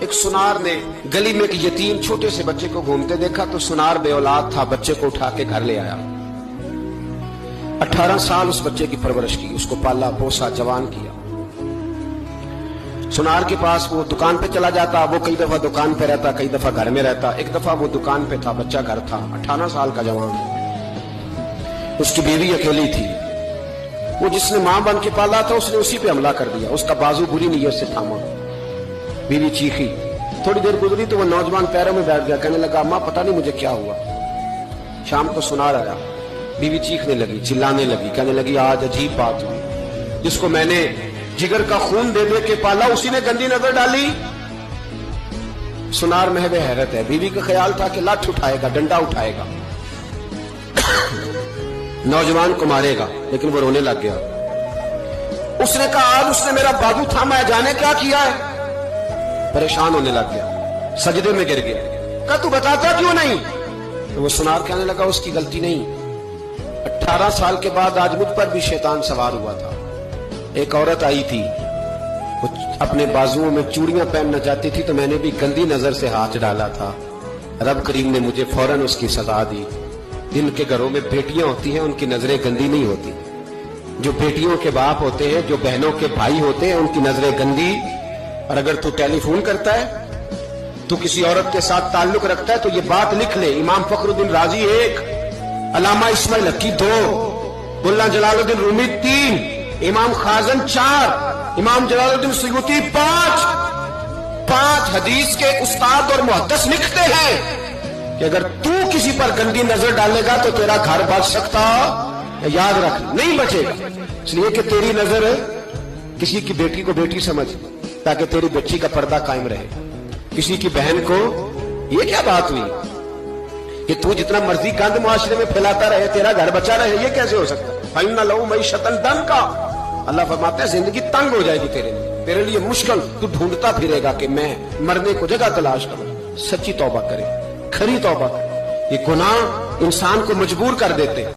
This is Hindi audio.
एक सुनार ने गली में एक यतीम छोटे से बच्चे को घूमते देखा तो सुनार बेऔलाद था, बच्चे को उठा के घर ले आया। 18 साल उस बच्चे की परवरिश की, उसको पाला पोसा जवान किया। सुनार के पास वो दुकान पे चला जाता, वो कई दफा दुकान पे रहता, कई दफा घर में रहता। एक दफा वो दुकान पे था, बच्चा घर था, 18 साल का जवान। उसकी बीवी अकेली थी। वो जिसने मां बन के पाला था उसने उसी पे हमला कर दिया, उसका बाजू बुरी नीयत से थामा। बीवी चीखी, थोड़ी देर गुजरी तो वो नौजवान पैरों में बैठ गया, कहने लगा मां पता नहीं मुझे क्या हुआ। शाम को सुनार आया, बीवी चीखने लगी, चिल्लाने लगी, कहने लगी आज अजीब बात हुई, जिसको मैंने जिगर का खून दे दे के पाला उसी ने गंदी नजर डाली। सुनार महवे हैरत है। बीवी का ख्याल था कि लाठ उठाएगा, डंडा उठाएगा, नौजवान को मारेगा, लेकिन वो रोने लग गया। उसने कहा आज उसने मेरा बाजू थामा है, जाने क्या किया है। परेशान होने लग गया, सजदे में गिर गया, कहा तू बताता क्यों नहीं। तो वो सुनार कहने लगा उसकी गलती नहीं। 18 साल के बाद आज मुझ पर भी शैतान सवार हुआ था। एक औरत आई थी, वो अपने बाजुओं में चूड़ियां पहनना चाहती थी तो मैंने भी गंदी नजर से हाथ डाला था। रब करीम ने मुझे फौरन उसकी सजा दी। जिनके घरों में बेटियां होती हैं उनकी नजरें गंदी नहीं होती। जो बेटियों के बाप होते हैं, जो बहनों के भाई होते हैं, उनकी नजरें गंदी। और अगर तू टेलीफोन करता है, तू किसी औरत के साथ ताल्लुक रखता है तो ये बात लिख ले, इमाम फखरुद्दीन राजी 1, अल्लामा इस्माइल हकी 2, मुल्ला जलालुद्दीन रूमी 3, इमाम खाजन 4, इमाम जलालुद्दीन सुयूती 5 हदीस के उस्ताद और मुहद्दिस लिखते हैं कि अगर तू किसी पर गंदी नजर डालेगा तो तेरा घर बच सकता, याद रख नहीं बचेगा। इसलिए कि तेरी नजर किसी की बेटी को बेटी समझ, ताकि तेरी बच्ची का पर्दा कायम रहे। किसी की बहन को, ये क्या बात हुई कि तू जितना मर्जी गंद मुआशरे में फैलाता रहे तेरा घर बचा रहे, ये कैसे हो सकता है। फाइना लहू मईशतन दंका, अल्लाह फरमाता है जिंदगी तंग हो जाएगी तेरे लिए मुश्किल। तू ढूंढता फिरेगा कि मैं मरने को जगह तलाश करूं। सच्ची तौबा करे, खरी तौबा करे। ये गुनाह इंसान को मजबूर कर देते हैं।